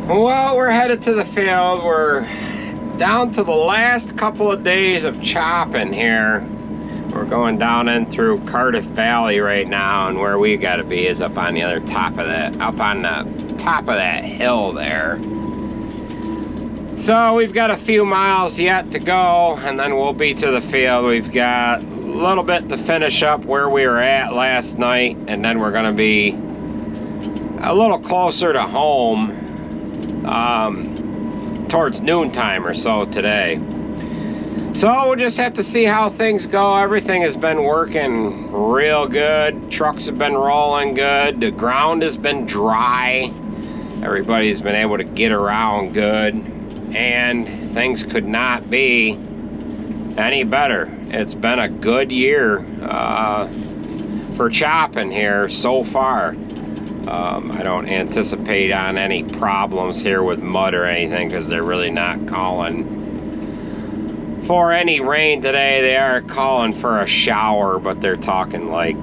Well, we're headed to the field. We're down to the last couple of days of chopping here. We're going down in through Cardiff Valley right now, and where we gotta be is up on the other top of that, up on the top of that hill there. So we've got a few miles yet to go, and then we'll be to the field. We've got a little bit to finish up where we were at last night, and then we're gonna be a little closer to home towards noontime or so today. So we'll just have to see how things go. Everything has been working real good. Trucks have been rolling good. The ground has been dry. Everybody's been able to get around good. And things could not be any better. It's been a good year for chopping here so far. I don't anticipate on any problems here with mud or anything, because they're really not calling for any rain today. They are calling for a shower, but they're talking like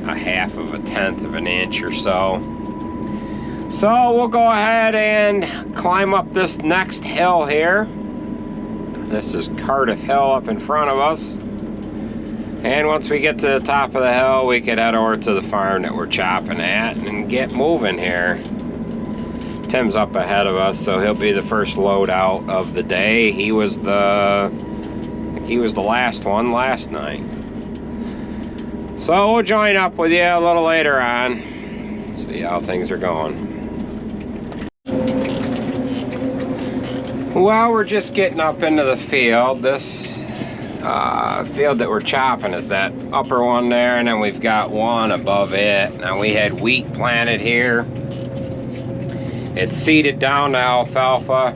a half of a tenth of an inch or so. So we'll go ahead and climb up this next hill here. This is Cardiff Hill up in front of us. And once we get to the top of the hill, we could head over to the farm that we're chopping at and get moving here. Tim's up ahead of us, so he'll be the first load out of the day. He was the last one last night. So we'll join up with you a little later on, see how things are going. Well, we're just getting up into the field. This field that we're chopping is that upper one there, and then we've got one above it. Now, we had wheat planted here. It's seeded down to alfalfa,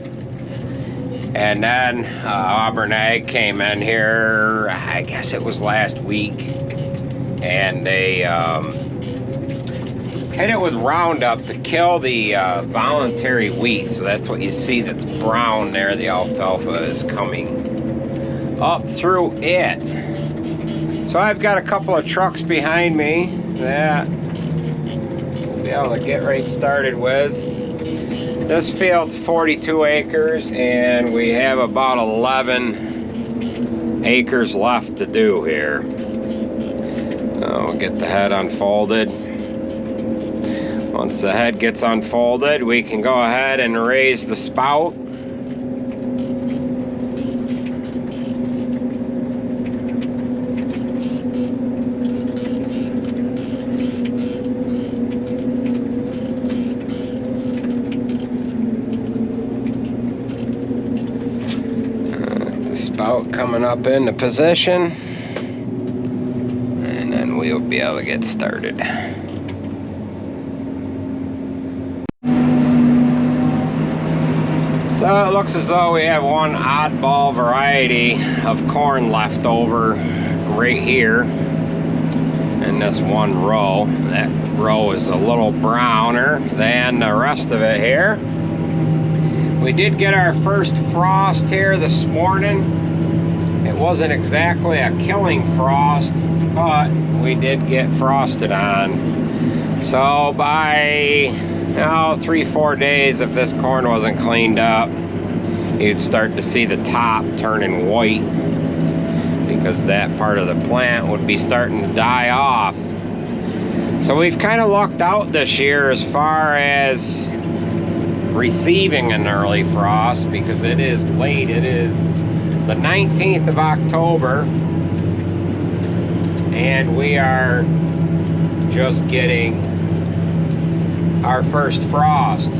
and then Auburn Ag came in here, I guess it was last week, and they hit it with Roundup to kill the voluntary wheat. So that's what you see that's brown there. The alfalfa is coming up through it. So I've got a couple of trucks behind me that we'll be able to get right started with. This field's 42 acres, and we have about 11 acres left to do here. We'll get the head unfolded. Once the head gets unfolded, we can go ahead and raise the spout. Spout coming up into position, and then we'll be able to get started. So it looks as though we have one oddball variety of corn left over right here in this one row. That row is a little browner than the rest of it here. We did get our first frost here this morning. It wasn't exactly a killing frost, but we did get frosted on. So by 3-4 days, if this corn wasn't cleaned up, you'd start to see the top turning white, because that part of the plant would be starting to die off. So we've kind of lucked out this year as far as receiving an early frost, because it is late. It is the 19th of October, and we are just getting our first frost.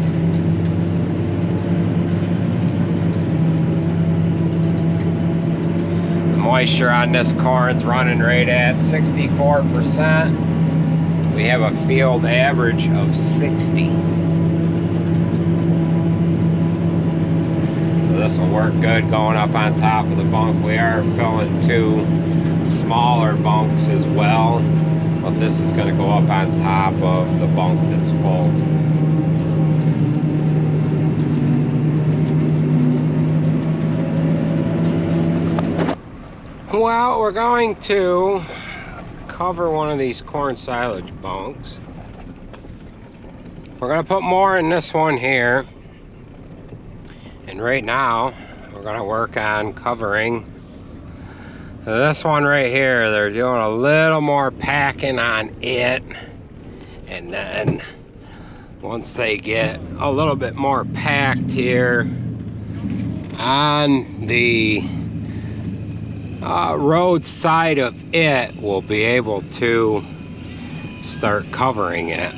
The moisture on this corn's running right at 64%. We have a field average of 60. So this will work good going up on top of the bunk. We are filling 2 smaller bunks as well, but this is going to go up on top of the bunk that's full. Well, we're going to cover one of these corn silage bunks. We're going to put more in this one here, And right now, we're gonna work on covering this one right here. They're doing a little more packing on it. And then once they get a little bit more packed here on the road side of it, we'll be able to start covering it.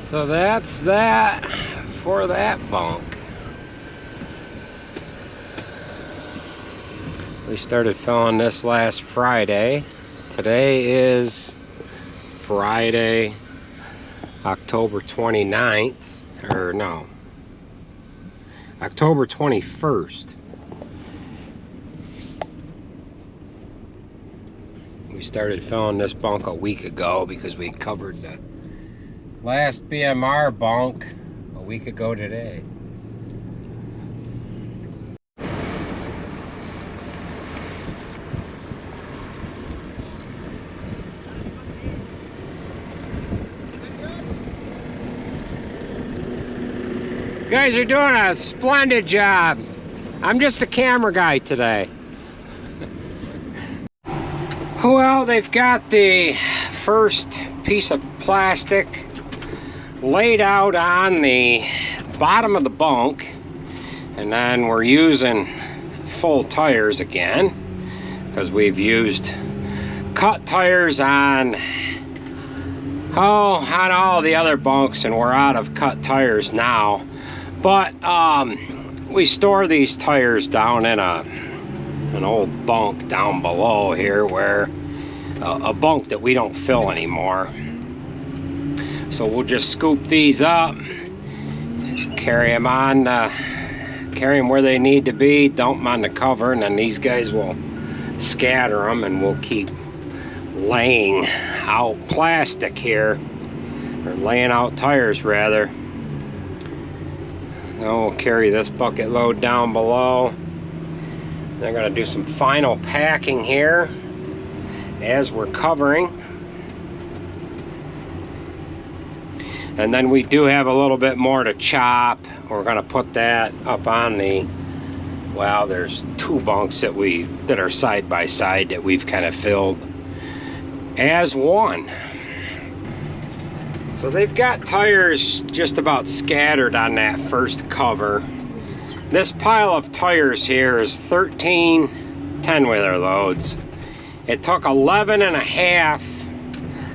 So that's that for that bunk. We started filling this last Friday. Today is Friday, October 29th, or no, October 21st. We started filling this bunk a week ago because we covered the last BMR bunk a week ago today. You guys are doing a splendid job. I'm just a camera guy today. Well, they've got the first piece of plastic laid out on the bottom of the bunk, and then we're using full tires again because we've used cut tires on all the other bunks, and we're out of cut tires now. But we store these tires down in an old bunk down below here, where a bunk that we don't fill anymore. So we'll just scoop these up, carry them where they need to be, dump them on the cover, and then these guys will scatter them, and we'll keep laying out plastic here, or laying out tires rather. Then we'll carry this bucket load down below. They're gonna do some final packing here as we're covering. And then we do have a little bit more to chop. We're gonna put that up on the, well, there's two bunks that are side by side that we've kind of filled as one. So they've got tires just about scattered on that first cover. This pile of tires here is 13 10-wheeler loads. It took 11 and a half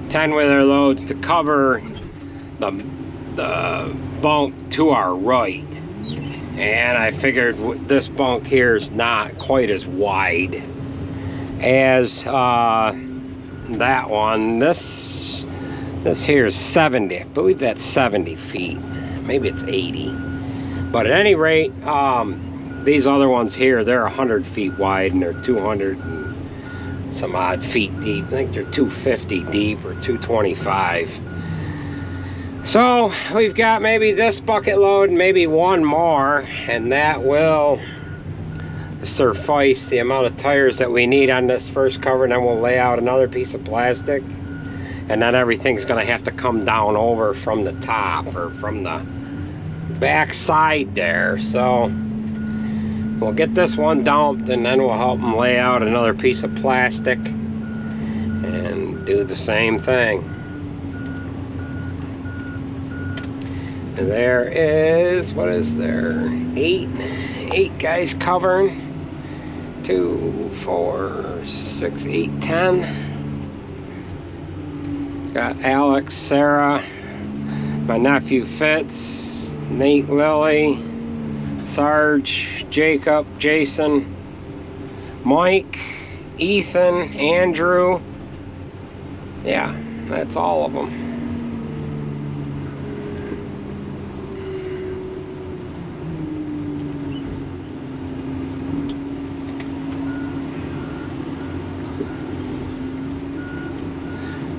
10-wheeler loads to cover the bunk to our right, and I figured this bunk here is not quite as wide as that one. This here is 70, I believe that's 70 feet, maybe it's 80, but at any rate, these other ones here, they're 100 feet wide, and they're 200 and some odd feet deep. I think they're 250 deep or 225. So we've got maybe this bucket load and maybe one more, and that will suffice the amount of tires that we need on this first cover. And then we'll lay out another piece of plastic, and then everything's gonna have to come down over from the top or from the back side there. So we'll get this one dumped, and then we'll help them lay out another piece of plastic and do the same thing. And there is, what is there? Eight guys covering. 2, 4, 6, 8, 10. Got Alex, Sarah, my nephew Fitz, Nate, Lily, Sarge, Jacob, Jason, Mike, Ethan, Andrew. Yeah, that's all of them.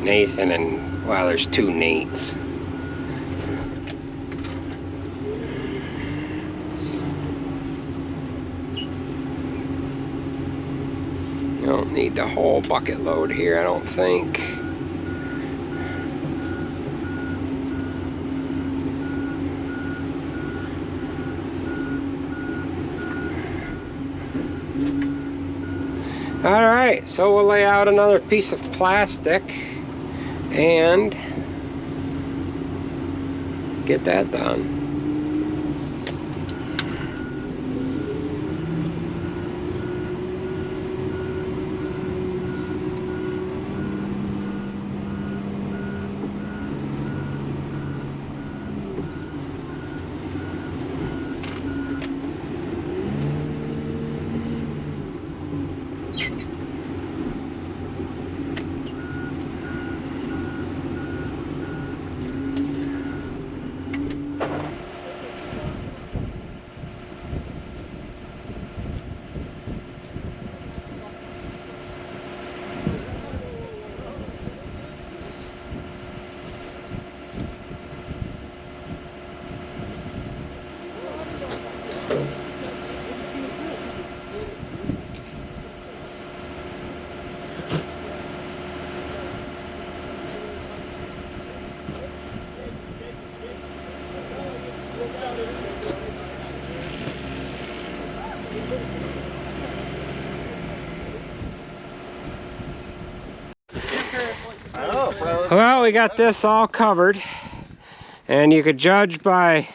Nathan and, well, there's two Nates. Don't need the whole bucket load here, I don't think. Alright, so we'll lay out another piece of plastic and get that done. Well, we got this all covered, and you could judge by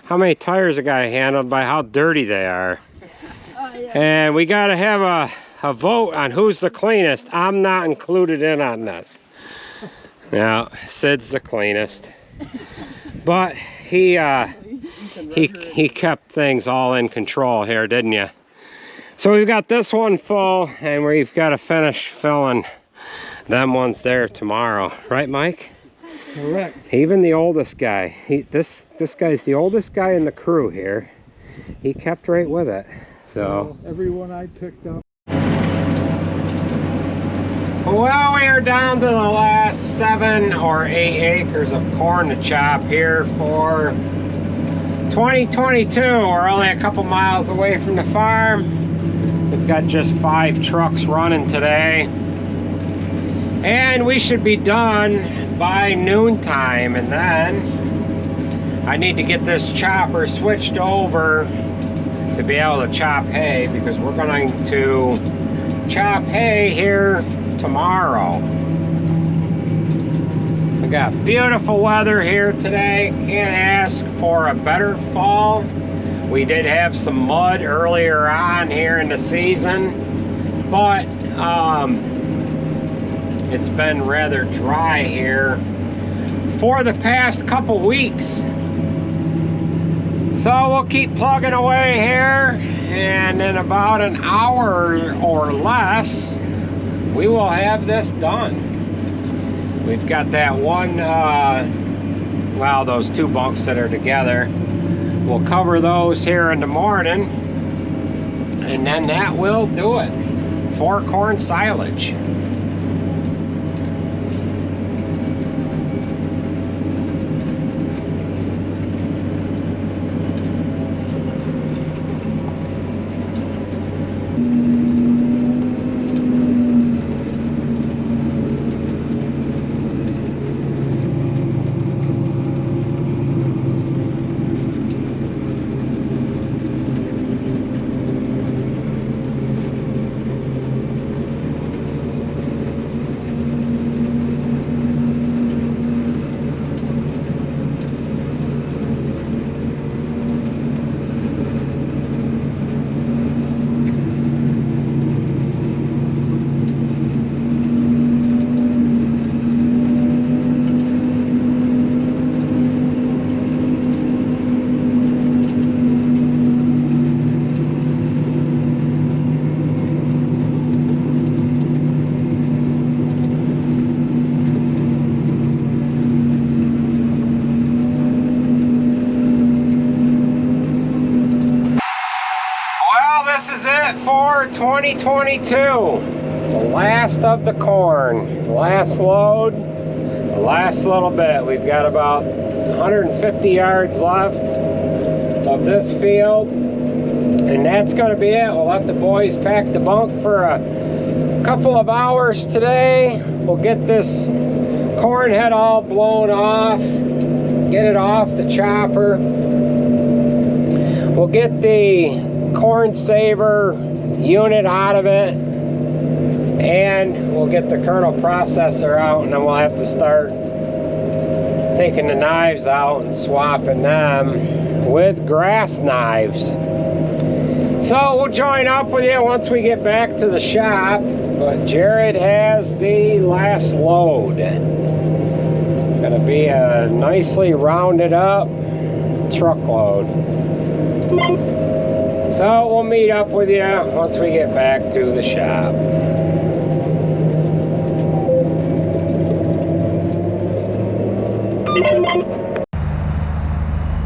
how many tires a guy handled by how dirty they are. Oh, yeah. And we got to have a vote on who's the cleanest. I'm not included in on this. Now, Sid's the cleanest, but he kept things all in control here, didn't you? So we've got this one full, and we've got to finish filling them ones there tomorrow, right, Mike? Correct. Even the oldest guy, this guy's the oldest guy in the crew here. He kept right with it. So well, everyone I picked up. Well, we are down to the last 7 or 8 acres of corn to chop here for 2022. We're only a couple miles away from the farm. We've got just 5 trucks running today. And we should be done by noontime, and then I need to get this chopper switched over to be able to chop hay, because we're going to chop hay here tomorrow. We got beautiful weather here today. Can't ask for a better fall. We did have some mud earlier on here in the season, but it's been rather dry here for the past couple weeks. So we'll keep plugging away here, and in about an hour or less, we will have this done. We've got that one, well, those 2 bunks that are together. We'll cover those here in the morning, and then that will do it for corn silage. For 2022, the last of the corn, the last load, the last little bit. We've got about 150 yards left of this field, and that's going to be it. We'll let the boys pack the bunk for a couple of hours today. We'll get this corn head all blown off, get it off the chopper. We'll get the corn saver unit out of it, and we'll get the kernel processor out, and then we'll have to start taking the knives out and swapping them with grass knives. So we'll join up with you once we get back to the shop. But Jared has the last load. Gonna be a nicely rounded up truckload. So we'll meet up with you once we get back to the shop.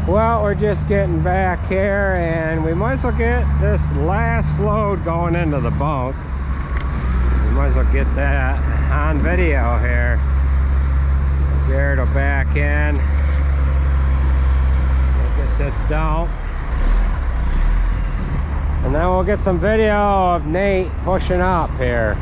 Well, we're just getting back here, and we might as well get this last load going into the bunk. We might as well get that on video here. Jared will back in. We'll get this dumped. And then we'll get some video of Nate pushing up here.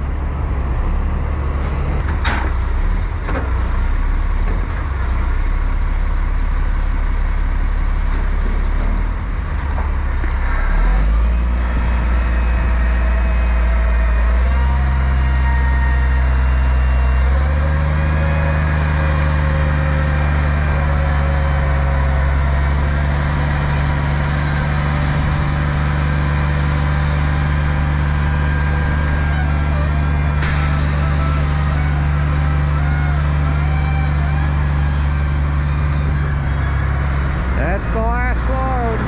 That's the last load.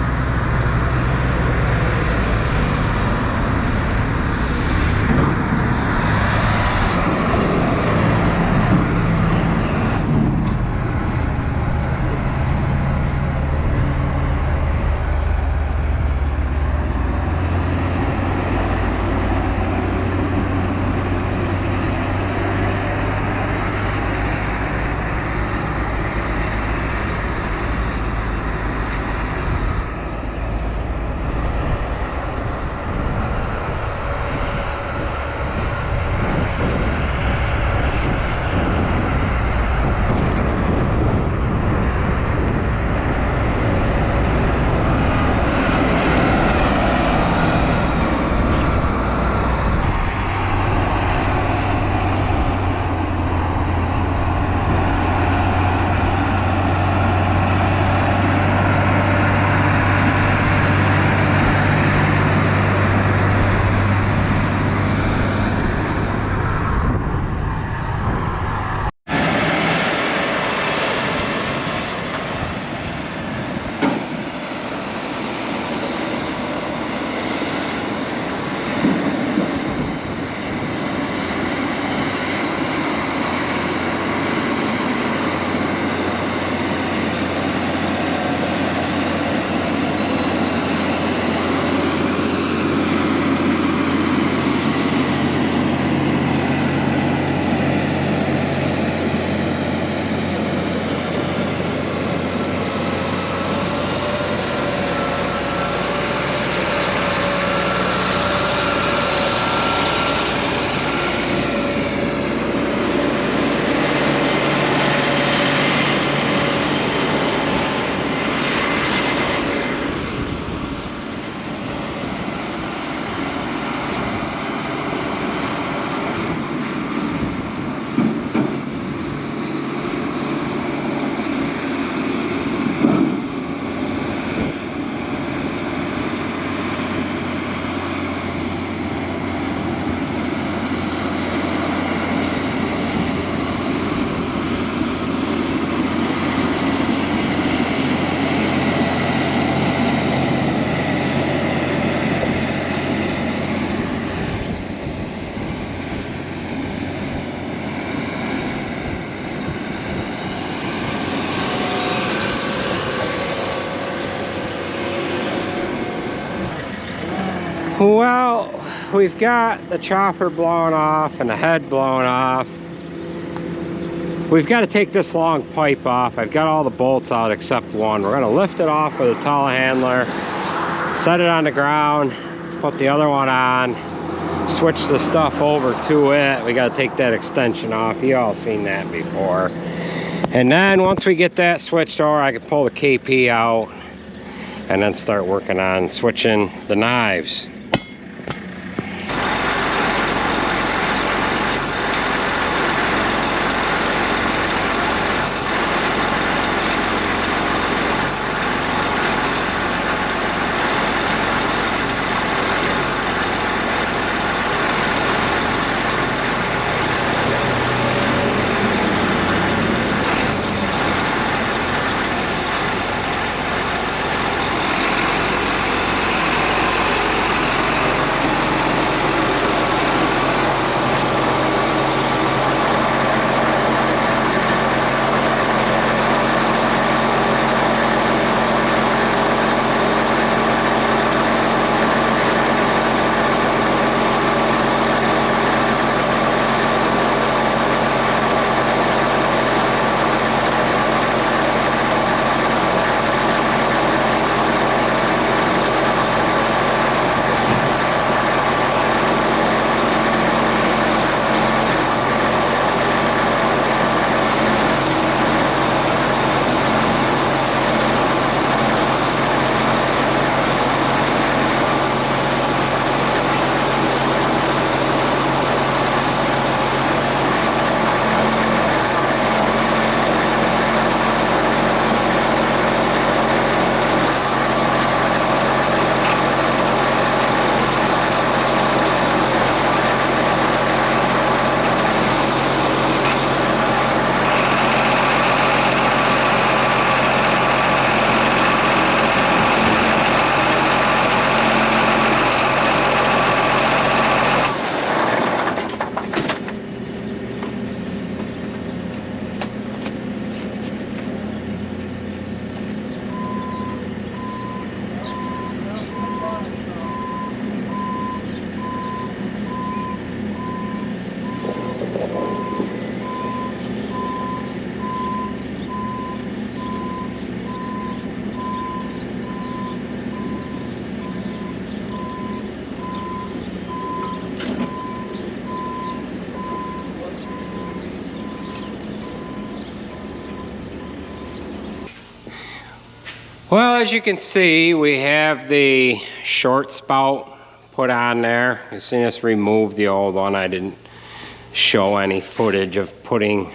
Well, we've got the chopper blown off and the head blown off. We've got to take this long pipe off. I've got all the bolts out except one. We're going to lift it off with a telehandler, set it on the ground, put the other one on, switch the stuff over to it. We got to take that extension off. You all seen that before. And then once we get that switched over, I can pull the KP out and then start working on switching the knives. Well, as you can see, we have the short spout put on there. You've seen us remove the old one. I didn't show any footage of putting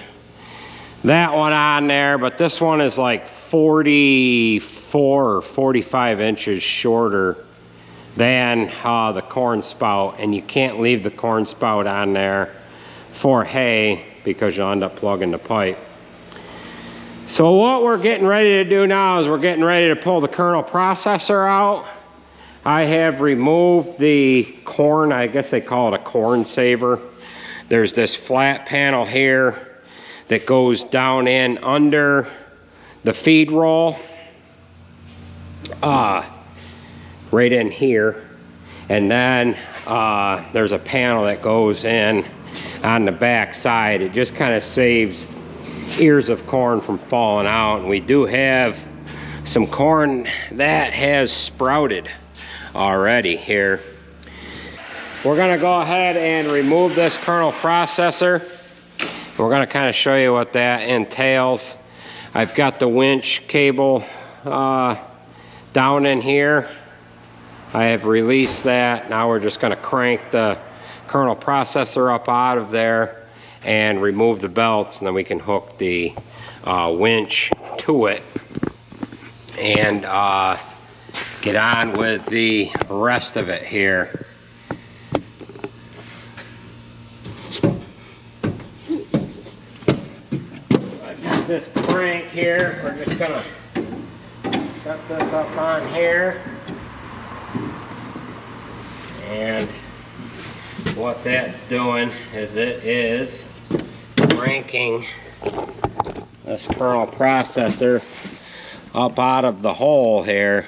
that one on there, but this one is like 44 or 45 inches shorter than the corn spout, and you can't leave the corn spout on there for hay because you'll end up plugging the pipe. So what we're getting ready to do now is we're getting ready to pull the kernel processor out. I have removed the corn, I guess they call it a corn saver. There's this flat panel here that goes down in under the feed roll, right in here. And then there's a panel that goes in on the back side. It just kind of saves ears of corn from falling out. And we do have some corn that has sprouted already here. We're gonna go ahead and remove this kernel processor. We're gonna kind of show you what that entails. I've got the winch cable down in here. I have released that. Now we're just gonna crank the kernel processor up out of there and remove the belts, and then we can hook the winch to it and get on with the rest of it here. I've got this crank here. We're just gonna set this up on here, and what that's doing is it is cranking this kernel processor up out of the hole here.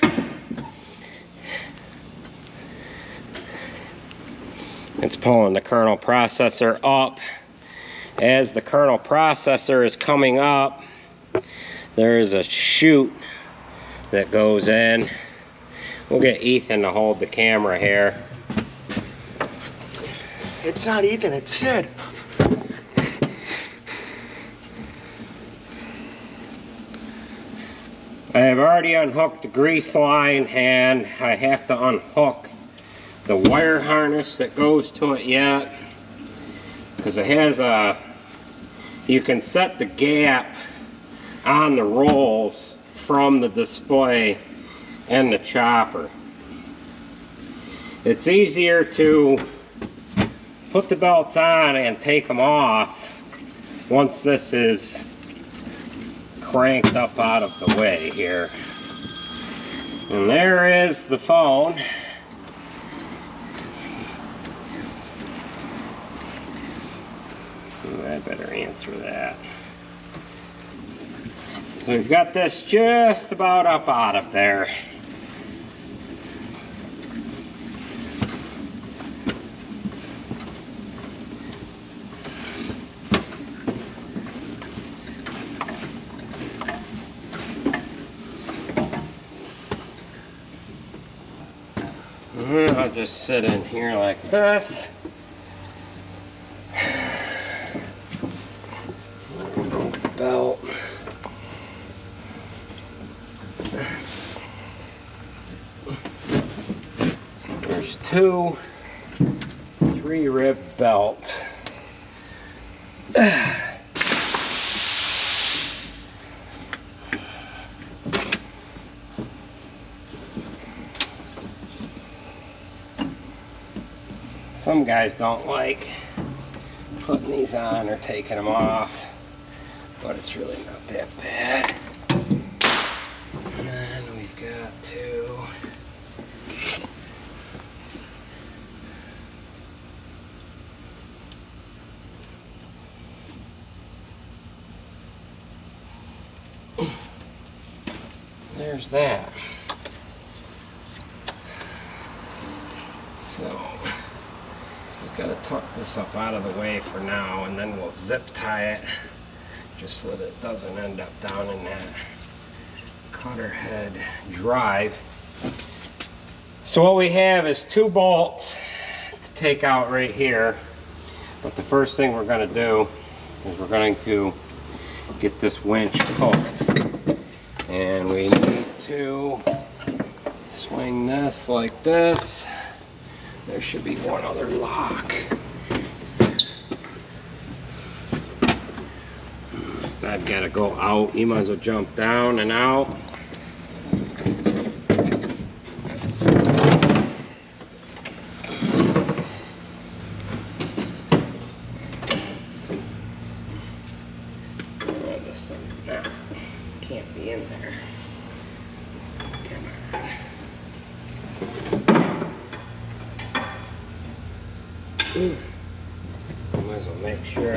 It's pulling the kernel processor up. As the kernel processor is coming up, there is a chute that goes in. We'll get Ethan to hold the camera here. It's not Ethan, it's Sid. I have already unhooked the grease line, and I have to unhook the wire harness that goes to it yet, because it has a, you can set the gap on the rolls from the display and the chopper. It's easier to put the belts on and take them off once this is cranked up out of the way here. And there is the phone. Ooh, I better answer that. We've got this just about up out of there. I'll just sit in here like this. Belt. There's 2 3-rib belt. Some guys don't like putting these on or taking them off, but it's really not that bad. And then we've got 2. There's that. So we've got to tuck this up out of the way for now, and then we'll zip tie it just so that it doesn't end up down in that cutter head drive. So what we have is 2 bolts to take out right here, but the first thing we're going to do is we're going to get this winch hooked, and we need to swing this like this. There should be one other lock. I've got to go out. You might as well jump down and out. Oh, this thing's not, can't be in there. Come on. Might as well make sure.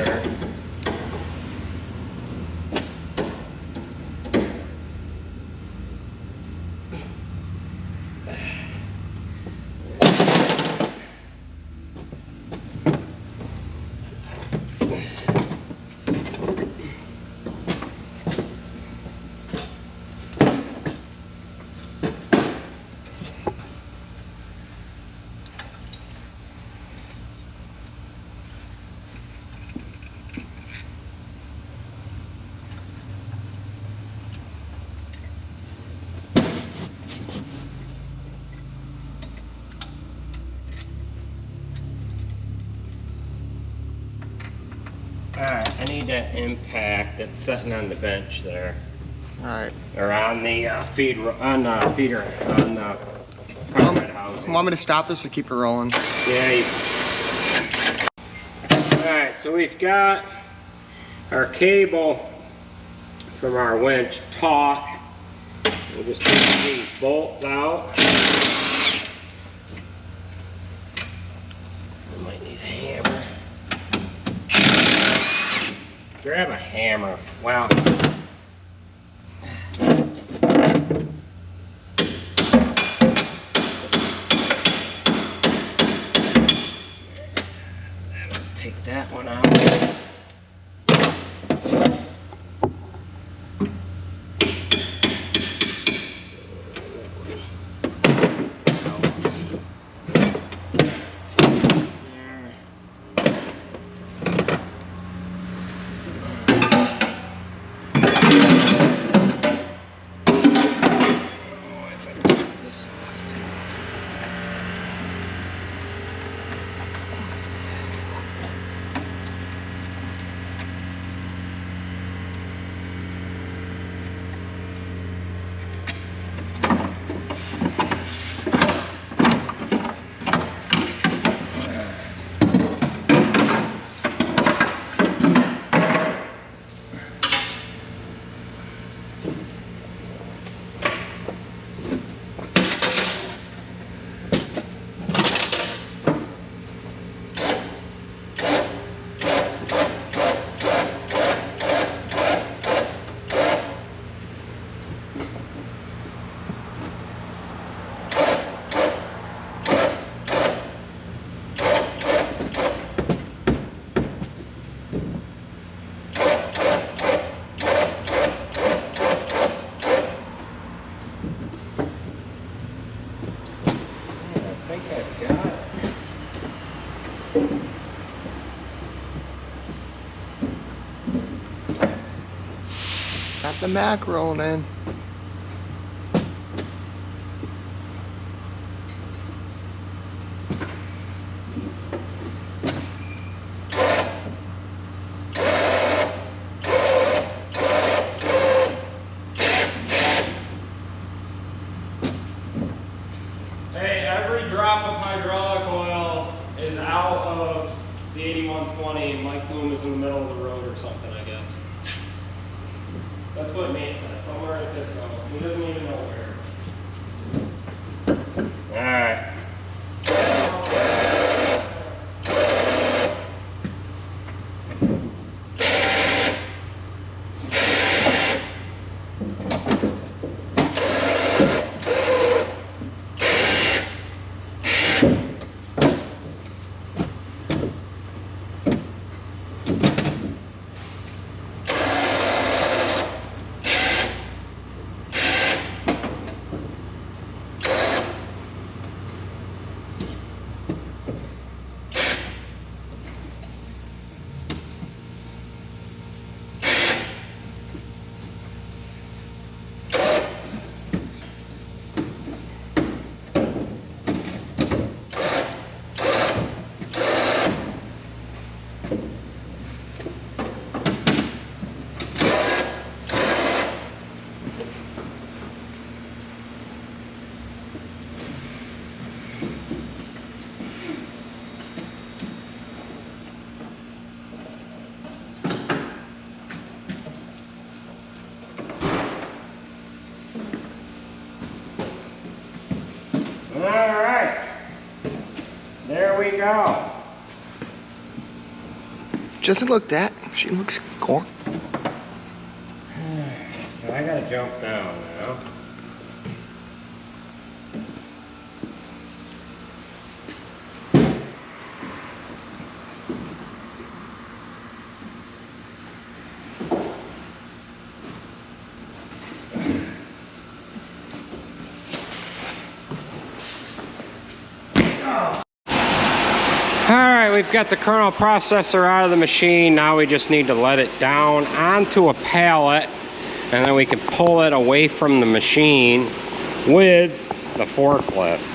Alright, I need that impact that's sitting on the bench there. Alright. Or on the feeder, on the carpet housing. Want me to stop this or keep it rolling? Yeah. Alright, so we've got our cable from our winch taut. We'll just take these bolts out. I might need a hammer. Grab a hammer. Wow. That'll take that one out. There. Got the Mac rolling in. Hey, every drop of hydraulic oil is out of the 8120 and Mike Bloom is in the middle of the road or something, I guess. That's what Nate said. Somewhere at this level. He doesn't even know where. Alright. Alright. There we go. Doesn't look that. She looks cool. So I gotta jump down now. Alright, we've got the kernel processor out of the machine. Now we just need to let it down onto a pallet and then we can pull it away from the machine with the forklift.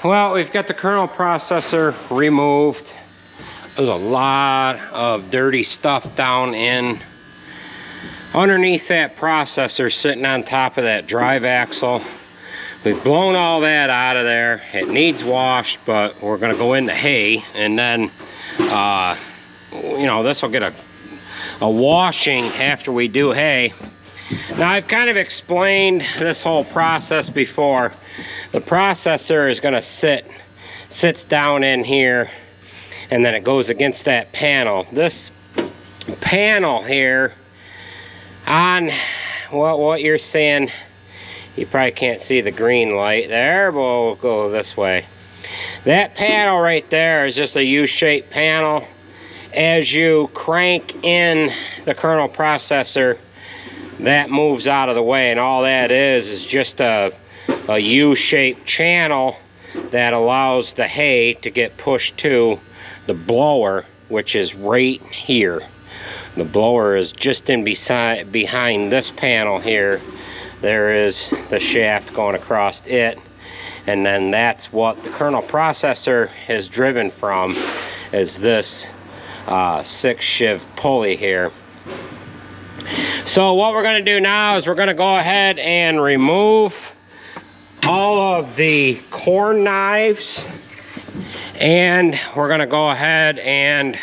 Well, we've got the kernel processor removed. There's a lot of dirty stuff down in underneath that processor sitting on top of that drive axle. We've blown all that out of there. It needs washed, but we're gonna go into hay and then you know, this will get a washing after we do hay. Now, I've kind of explained this whole process before. The processor is going to sits down in here, and then it goes against that panel. This panel here on what you're seeing, you probably can't see the green light there, but we'll go this way. That panel right there is just a U-shaped panel. As you crank in the kernel processor, that moves out of the way, and all that is just a U-shaped channel that allows the hay to get pushed to the blower, which is right here. The blower is just behind this panel here. There is the shaft going across it, and then that's what the kernel processor is driven from, is this 6 shiv pulley here. So what we're going to do now is we're going to go ahead and remove all of the corn knives, and we're going to go ahead and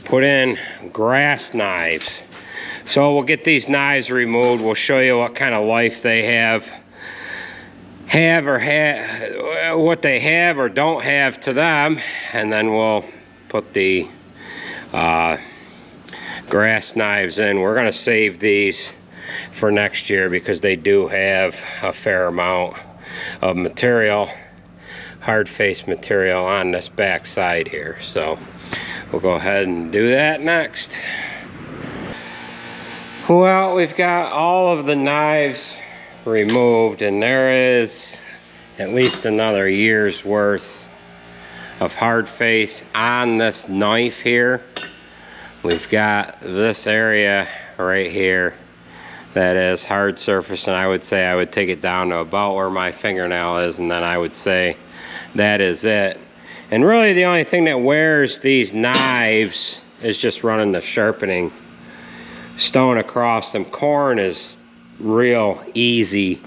put in grass knives. So we'll get these knives removed. We'll show you what kind of life they have what they have or don't have to them, and then we'll put the grass knives in. We're going to save these for next year because they do have a fair amount of material, hard face material on this back side here. So we'll go ahead and do that next. Well, we've got all of the knives removed, and there is at least another year's worth of hard face on this knife here. We've got this area right here that is hard surface, and I would say I would take it down to about where my fingernail is, and then I would say that is it. And really the only thing that wears these knives is just running the sharpening stone across them. Corn is real easy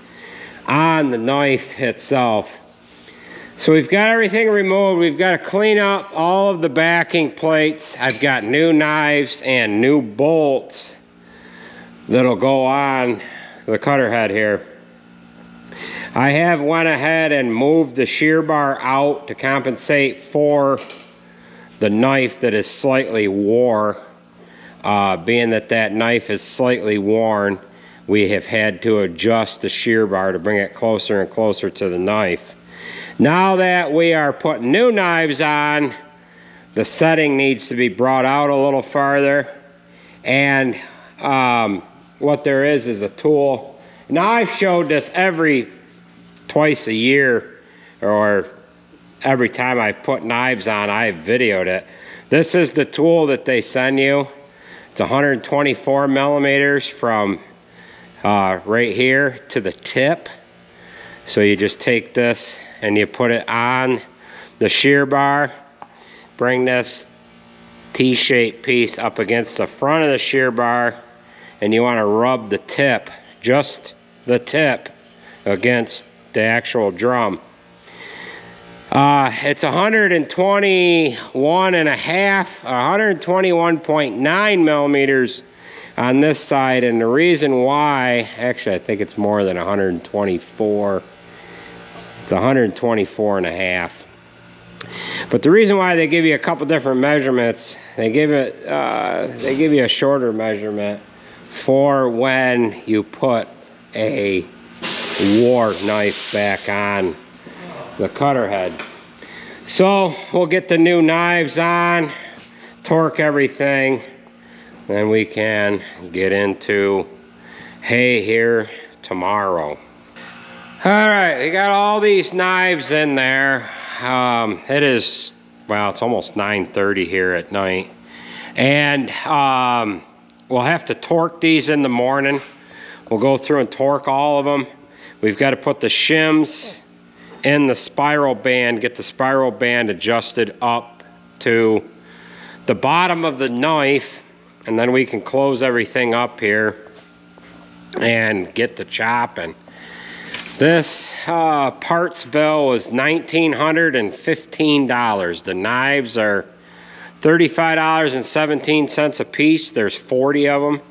on the knife itself. So we've got everything removed. We've got to clean up all of the backing plates. I've got new knives and new bolts that'll go on the cutter head here. I have went ahead and moved the shear bar out to compensate for the knife that is slightly wore. Being that that knife is slightly worn, we have had to adjust the shear bar to bring it closer and closer to the knife. Now that we are putting new knives on, the setting needs to be brought out a little farther. And what there is a tool. Now I've showed this twice a year, or every time I've put knives on, I've videoed it. This is the tool that they send you. It's 124 millimeters from right here to the tip. So you just take this and you put it on the shear bar, bring this T-shaped piece up against the front of the shear bar, and you want to rub the tip, just the tip, against the actual drum. It's 121.9 millimeters on this side, and the reason why, actually I think it's more than 124. It's 124 and a half. But the reason why they give you a couple different measurements, they give you a shorter measurement for when you put a war knife back on the cutter head. So we'll get the new knives on, torque everything, then we can get into hay here tomorrow. All right, we got all these knives in there. It is, well, it's almost 9:30 here at night. And we'll have to torque these in the morning. We'll go through and torque all of them. We've got to put the shims in the spiral band, get the spiral band adjusted up to the bottom of the knife, and then we can close everything up here and get to chopping. This parts bill was $1,915. The knives are $35.17 a piece. There's 40 of them.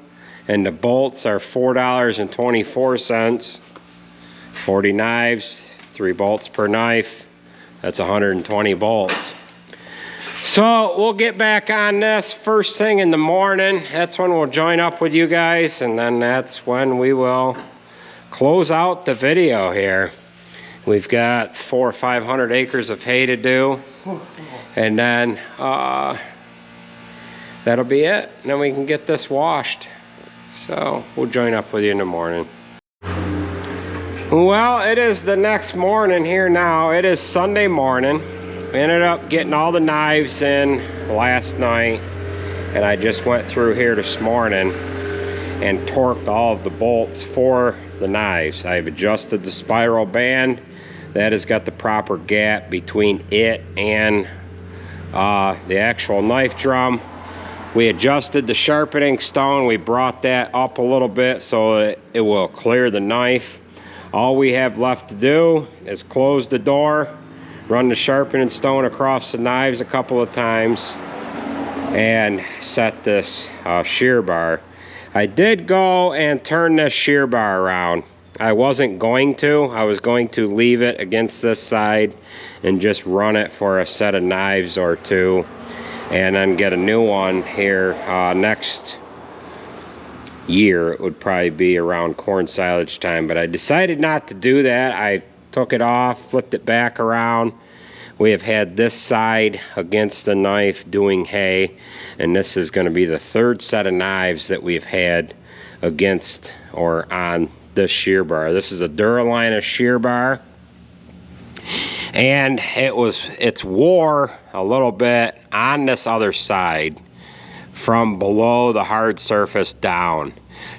And the bolts are $4.24. 40 knives, 3 bolts per knife. That's 120 bolts. So we'll get back on this first thing in the morning. That's when we'll join up with you guys, and then that's when we will close out the video here. We've got 400 or 500 acres of hay to do, and then that'll be it. And then we can get this washed. So we'll join up with you in the morning. Well, it is the next morning here now. It is Sunday morning. We ended up getting all the knives in last night, and I just went through here this morning and torqued all of the bolts for the knives. I've adjusted the spiral band. That has got the proper gap between it and the actual knife drum. We adjusted the sharpening stone. We brought that up a little bit so that it will clear the knife. All we have left to do is close the door, run the sharpening stone across the knives a couple of times, and set this shear bar. I did go and turn this shear bar around. I wasn't going to. I was going to leave it against this side and just run it for a set of knives or two, and then get a new one here next year. It would probably be around corn silage time, but I decided not to do that. I took it off, flipped it back around. We have had this side against the knife doing hay, and this is going to be the third set of knives that we've had against or on this shear bar. This is a Duralina shear bar, and it's wore a little bit on this other side from below the hard surface down,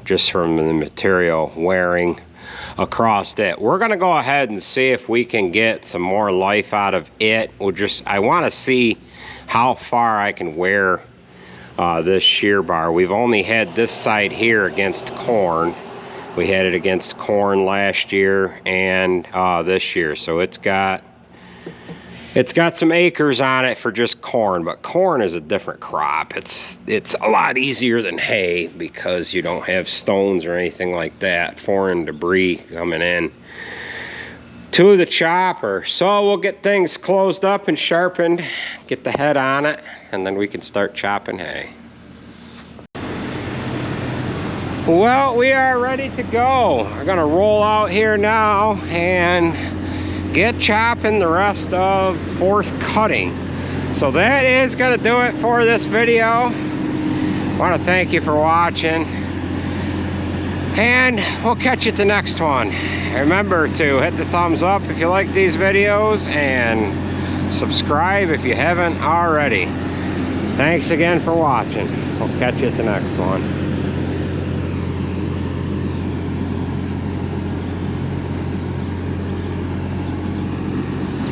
just from the material wearing across it. We're gonna go ahead and see if we can get some more life out of it. I want to see how far I can wear this shear bar. We've only had this side here against corn. We had it against corn last year and this year, so it's got some acres on it for just corn, but corn is a different crop. It's a lot easier than hay because you don't have stones or anything like that, foreign debris coming in to the chopper. So we'll get things closed up and sharpened, get the head on it, and then we can start chopping hay. Well, we are ready to go. We're gonna roll out here now and get chopping the rest of fourth cutting. So that is gonna do it for this video. I want to thank you for watching, and we'll catch you at the next one. Remember to hit the thumbs up if you like these videos, and subscribe if you haven't already. Thanks again for watching. We'll catch you at the next one.